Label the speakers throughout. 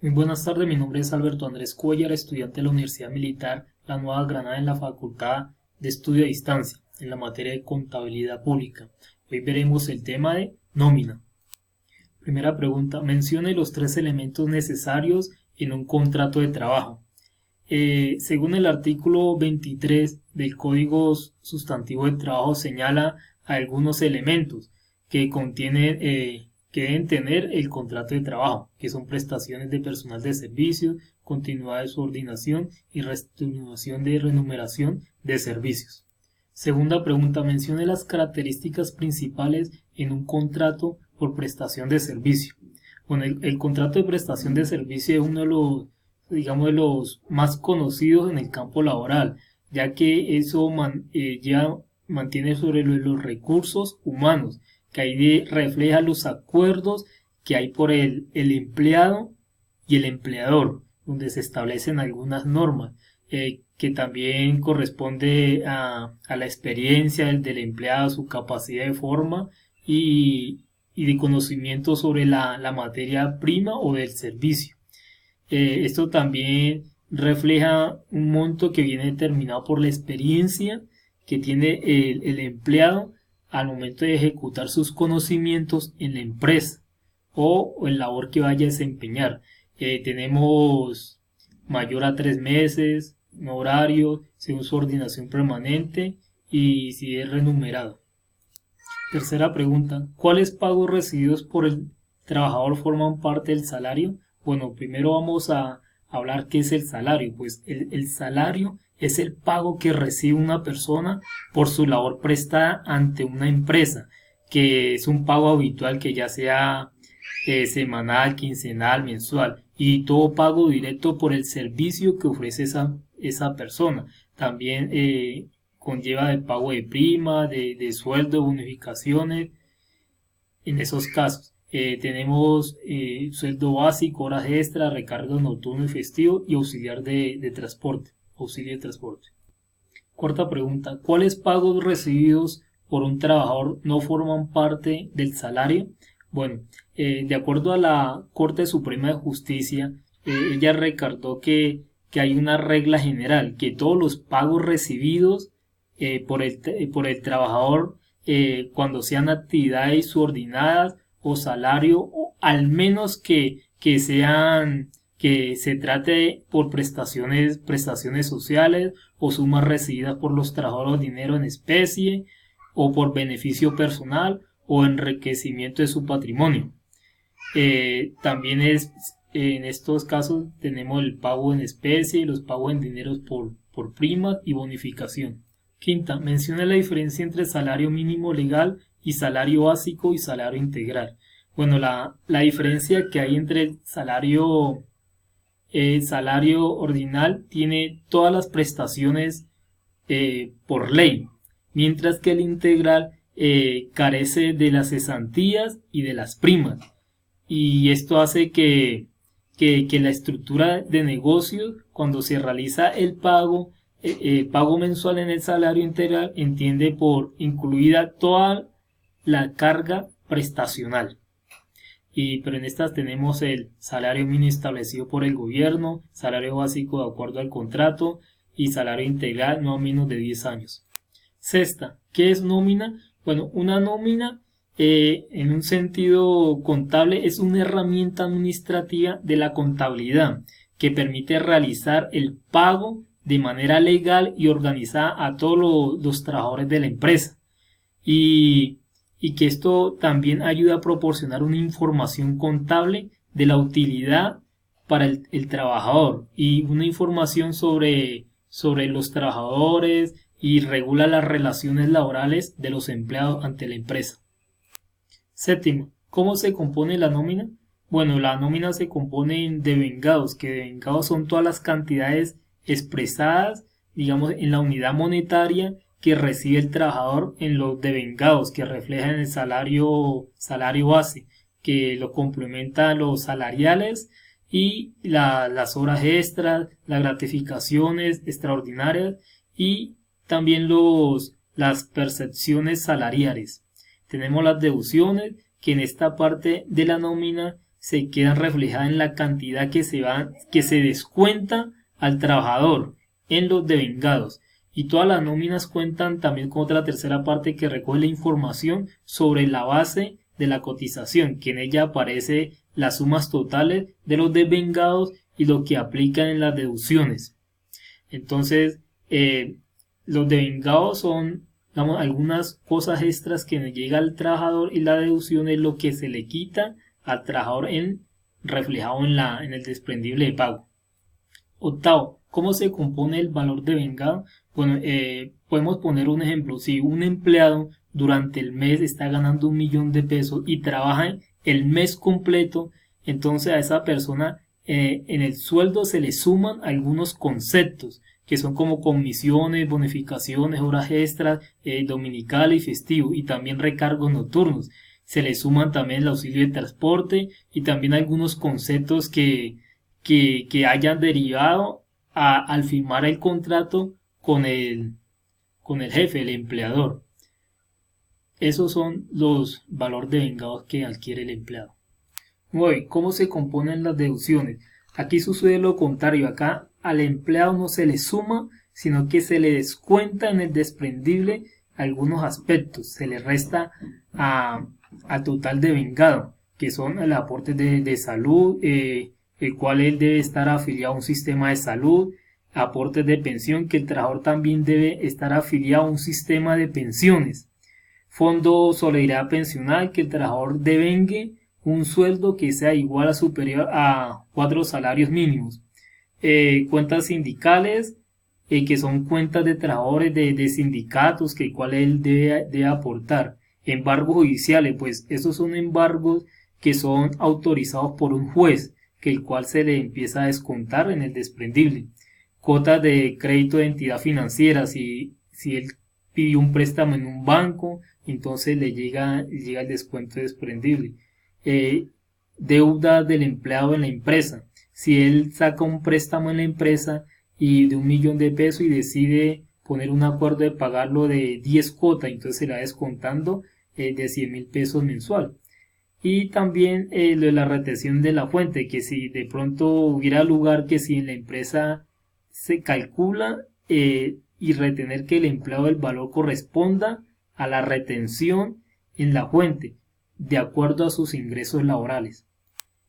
Speaker 1: Muy buenas tardes, mi nombre es Alberto Andrés Cuellar, estudiante de la Universidad Militar La Nueva Granada en la Facultad de Estudio a Distancia, en la materia de Contabilidad Pública. Hoy veremos el tema de nómina. Primera pregunta, mencione los tres elementos necesarios en un contrato de trabajo. Según el artículo 23 del Código Sustantivo de Trabajo señala algunos elementos que contienen que deben tener el contrato de trabajo, que son prestaciones de personal de servicios, continuidad de subordinación y retribución de remuneración de servicios. Segunda pregunta, mencione las características principales en un contrato por prestación de servicio. Bueno, el contrato de prestación de servicio es uno de los, digamos, de los más conocidos en el campo laboral, ya que eso ya mantiene sobre los recursos humanos, que ahí refleja los acuerdos que hay por el empleado y el empleador, donde se establecen algunas normas, que también corresponde a la experiencia del empleado, su capacidad de forma y de conocimiento sobre la materia prima o del servicio. Esto también refleja un monto que viene determinado por la experiencia que tiene el empleado al momento de ejecutar sus conocimientos en la empresa o en labor que vaya a desempeñar. Tenemos mayor a 3 meses, un horario, según su ordinación permanente y si es remunerado. Tercera pregunta, ¿cuáles pagos recibidos por el trabajador forman parte del salario? Bueno, primero vamos a hablar qué es el salario. Pues el salario es el pago que recibe una persona por su labor prestada ante una empresa, que es un pago habitual que ya sea semanal, quincenal, mensual, y todo pago directo por el servicio que ofrece esa persona. También conlleva el pago de prima, de sueldo, bonificaciones, en esos casos. Tenemos sueldo básico, horas extras, recargo nocturno y festivo y auxiliar de transporte, auxilio de transporte. Cuarta pregunta, ¿cuáles pagos recibidos por un trabajador no forman parte del salario? Bueno, de acuerdo a la Corte Suprema de Justicia, ella recordó que hay una regla general, que todos los pagos recibidos por el trabajador cuando sean actividades subordinadas o salario, o al menos que se trate por prestaciones sociales o sumas recibidas por los trabajadores, dinero en especie o por beneficio personal o enriquecimiento de su patrimonio. También en estos casos tenemos el pago en especie y los pagos en dinero por primas y bonificación. Quinta, menciona la diferencia entre salario mínimo legal y salario básico y salario integral. Bueno, la diferencia que hay entre el salario ordinal tiene todas las prestaciones por ley, mientras que el integral carece de las cesantías y de las primas. Y esto hace que la estructura de negocios, cuando se realiza el pago mensual en el salario integral, entiende por incluida toda la carga prestacional. Pero en estas tenemos el salario mínimo establecido por el gobierno, salario básico de acuerdo al contrato y salario integral no menos de 10 años. Sexta, ¿qué es nómina? Bueno, una nómina en un sentido contable es una herramienta administrativa de la contabilidad que permite realizar el pago de manera legal y organizada a todos los trabajadores de la empresa y que esto también ayuda a proporcionar una información contable de la utilidad para el trabajador y una información sobre los trabajadores y regula las relaciones laborales de los empleados ante la empresa. Séptimo, ¿cómo se compone la nómina? Bueno, la nómina se compone de devengados, que devengados son todas las cantidades expresadas, digamos, en la unidad monetaria que recibe el trabajador en los devengados, que reflejan el salario base, que lo complementa los salariales y las horas extras, las gratificaciones extraordinarias y también las percepciones salariales. Tenemos las deducciones, que en esta parte de la nómina se quedan reflejadas en la cantidad que se descuenta al trabajador en los devengados. Y todas las nóminas cuentan también con otra tercera parte que recoge la información sobre la base de la cotización, que en ella aparece las sumas totales de los devengados y lo que aplican en las deducciones. Entonces, los devengados son, digamos, algunas cosas extras que le llega al trabajador, y la deducción es lo que se le quita al trabajador reflejado en el desprendible de pago. Octavo, ¿cómo se compone el valor devengado? Bueno, podemos poner un ejemplo. Si un empleado durante el mes está ganando 1.000.000 de pesos y trabaja el mes completo, entonces a esa persona en el sueldo se le suman algunos conceptos que son como comisiones, bonificaciones, horas extras, dominical y festivo, y también recargos nocturnos. Se le suman también el auxilio de transporte y también algunos conceptos que hayan derivado al firmar el contrato con el jefe, el empleador. Esos son los valores devengados que adquiere el empleado. 9. ¿Cómo se componen las deducciones? Aquí sucede lo contrario. Acá al empleado no se le suma, sino que se le descuenta en el desprendible algunos aspectos. Se le resta al total devengado, que son el aporte de salud, el cual él debe estar afiliado a un sistema de salud, aportes de pensión, que el trabajador también debe estar afiliado a un sistema de pensiones, fondo solidaridad pensional, que el trabajador devengue un sueldo que sea igual a superior a 4 salarios mínimos, cuentas sindicales, que son cuentas de trabajadores de sindicatos, que el cual él debe aportar, embargos judiciales, pues esos son embargos que son autorizados por un juez, que el cual se le empieza a descontar en el desprendible, cuotas de crédito de entidad financiera, si él pidió un préstamo en un banco, entonces le llega el descuento desprendible, deuda del empleado en la empresa, si él saca un préstamo en la empresa y de 1.000.000 de pesos y decide poner un acuerdo de pagarlo de 10 cuotas, entonces se le va descontando de 100.000 pesos mensual. Y también lo de la retención de la fuente, que si de pronto hubiera lugar que si en la empresa se calcula y retener que el empleado del valor corresponda a la retención en la fuente, de acuerdo a sus ingresos laborales.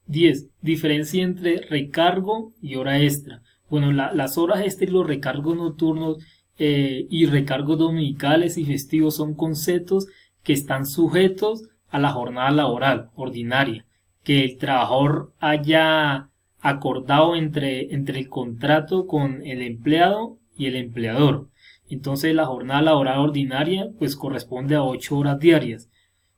Speaker 1: 10. Diferencia entre recargo y hora extra. Bueno, las horas extra y los recargos nocturnos y recargos dominicales y festivos son conceptos que están sujetos a la jornada laboral ordinaria, que el trabajador haya acordado entre el contrato con el empleado y el empleador. Entonces la jornada laboral ordinaria pues corresponde a 8 horas diarias,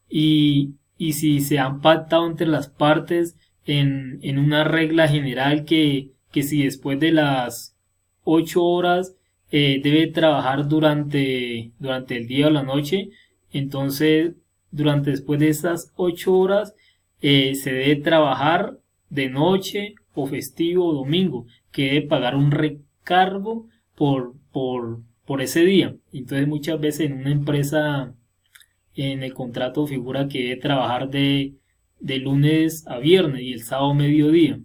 Speaker 1: y si se han pactado entre las partes en una regla general que si después de las 8 horas debe trabajar durante el día o la noche, entonces después de esas 8 horas se debe trabajar de noche o festivo o domingo, que debe pagar un recargo por ese día. Entonces muchas veces en una empresa en el contrato figura que debe trabajar de lunes a viernes y el sábado mediodía,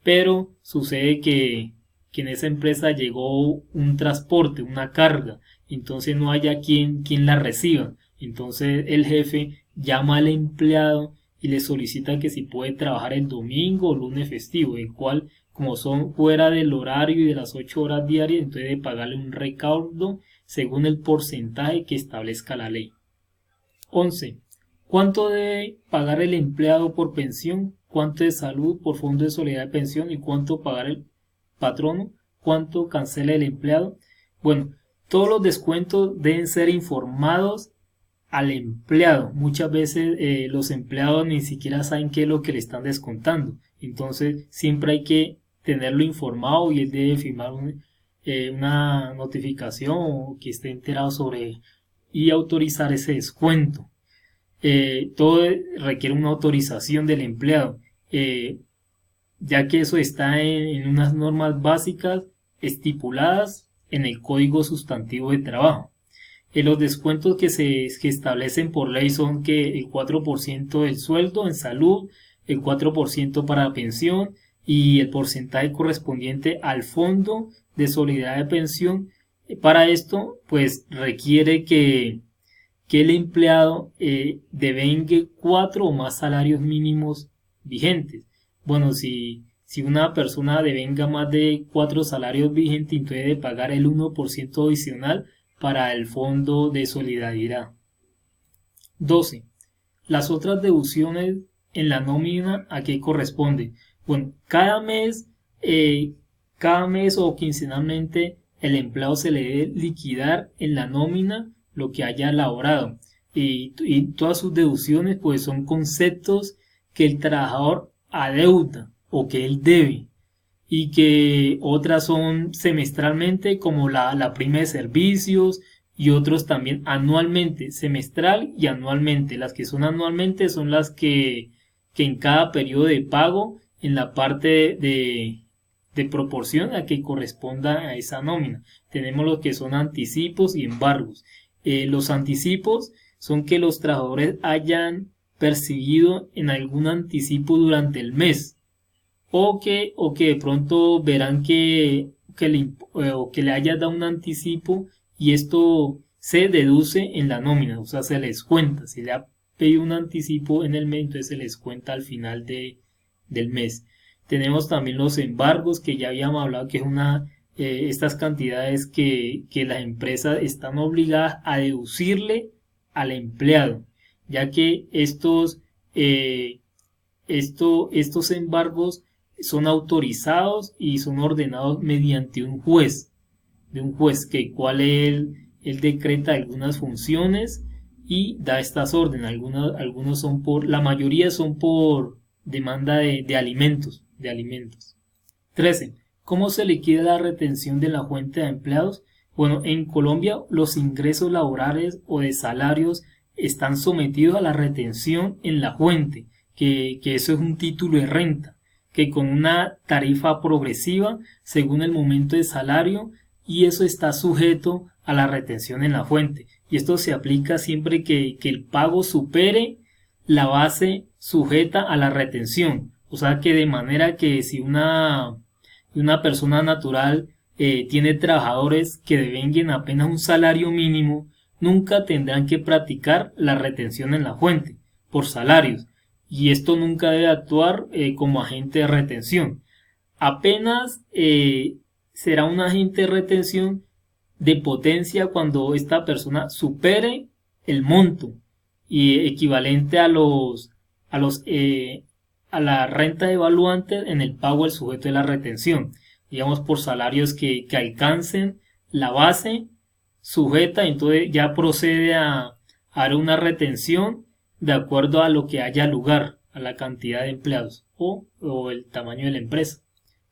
Speaker 1: pero sucede que en esa empresa llegó un transporte, una carga, entonces no haya quien la reciba. Entonces el jefe llama al empleado y le solicita que si puede trabajar el domingo o lunes festivo, el cual, como son fuera del horario y de las 8 horas diarias, entonces debe pagarle un recaudo según el porcentaje que establezca la ley. 11. ¿Cuánto debe pagar el empleado por pensión? ¿Cuánto de salud por fondo de solidaridad de pensión? ¿Y cuánto pagar el patrono? ¿Cuánto cancela el empleado? Bueno, todos los descuentos deben ser informados al empleado. Muchas veces los empleados ni siquiera saben qué es lo que le están descontando. Entonces siempre hay que tenerlo informado y él debe firmar una notificación o que esté enterado sobre y autorizar ese descuento. Todo requiere una autorización del empleado, ya que eso está en unas normas básicas estipuladas en el Código Sustantivo de Trabajo. Los descuentos que establecen por ley son que el 4% del sueldo en salud, el 4% para pensión y el porcentaje correspondiente al fondo de solidaridad de pensión. Para esto, pues requiere que el empleado devengue 4 o más salarios mínimos vigentes. Bueno, si una persona devenga más de 4 salarios vigentes, entonces debe pagar el 1% adicional para el fondo de solidaridad. 12. Las otras deducciones en la nómina, ¿a qué corresponde? Bueno, cada mes o quincenalmente el empleado se le debe liquidar en la nómina lo que haya elaborado. Y todas sus deducciones pues son conceptos que el trabajador adeuda o que él debe, y que otras son semestralmente como la prima de servicios, y otros también anualmente, semestral y anualmente. Las que son anualmente son las que en cada periodo de pago, en la parte de proporción a que corresponda a esa nómina. Tenemos lo que son anticipos y embargos. Los anticipos son que los trabajadores hayan percibido en algún anticipo durante el mes, o que de pronto verán que le haya dado un anticipo y esto se deduce en la nómina, o sea, se les cuenta. Si le ha pedido un anticipo en el mes, entonces se les cuenta al final del mes. Tenemos también los embargos, que ya habíamos hablado, que es estas cantidades que las empresas están obligadas a deducirle al empleado, ya que estos embargos son autorizados y son ordenados mediante un juez, cual él decreta algunas funciones y da estas órdenes. Algunos son la mayoría son por demanda de alimentos. 13. ¿Cómo se liquida la retención de la fuente de empleados? Bueno, en Colombia los ingresos laborales o de salarios están sometidos a la retención en la fuente, que eso es un título de renta, que con una tarifa progresiva según el momento de salario, y eso está sujeto a la retención en la fuente. Y esto se aplica siempre que el pago supere la base sujeta a la retención. O sea que de manera que si una persona natural tiene trabajadores que devenguen apenas un salario mínimo, nunca tendrán que practicar la retención en la fuente por salarios. Y esto nunca debe actuar como agente de retención. Apenas será un agente de retención de potencia cuando esta persona supere el monto y equivalente a la renta evaluante en el pago del sujeto de la retención, digamos por salarios que alcancen la base sujeta. Entonces ya procede a dar una retención de acuerdo a lo que haya lugar, a la cantidad de empleados o el tamaño de la empresa.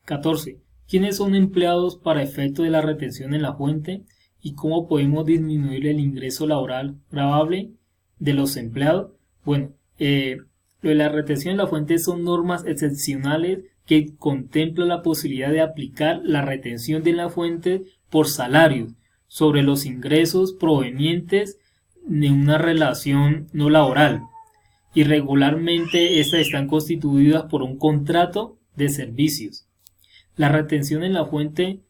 Speaker 1: 14. ¿Quiénes son empleados para efecto de la retención en la fuente y cómo podemos disminuir el ingreso laboral gravable de los empleados? Bueno, lo de la retención en la fuente son normas excepcionales que contemplan la posibilidad de aplicar la retención de la fuente por salarios sobre los ingresos provenientes de una relación no laboral, y regularmente estas están constituidas por un contrato de servicios. La retención en la fuente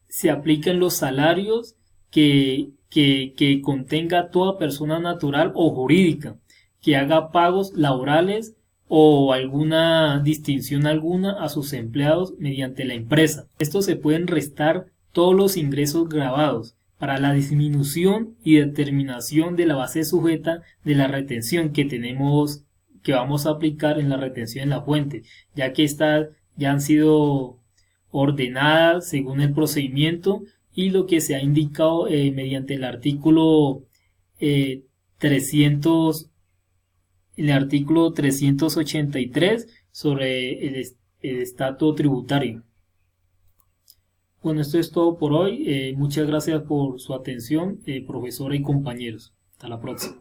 Speaker 1: se aplica en los salarios que contenga toda persona natural o jurídica que haga pagos laborales o alguna distinción alguna a sus empleados mediante la empresa. Estos se pueden restar todos los ingresos gravados para la disminución y determinación de la base sujeta de la retención que vamos a aplicar en la retención en la fuente, ya que estas ya han sido ordenadas según el procedimiento y lo que se ha indicado mediante el artículo 383 sobre el estatuto tributario. Bueno, esto es todo por hoy. Muchas gracias por su atención, profesora y compañeros. Hasta la próxima.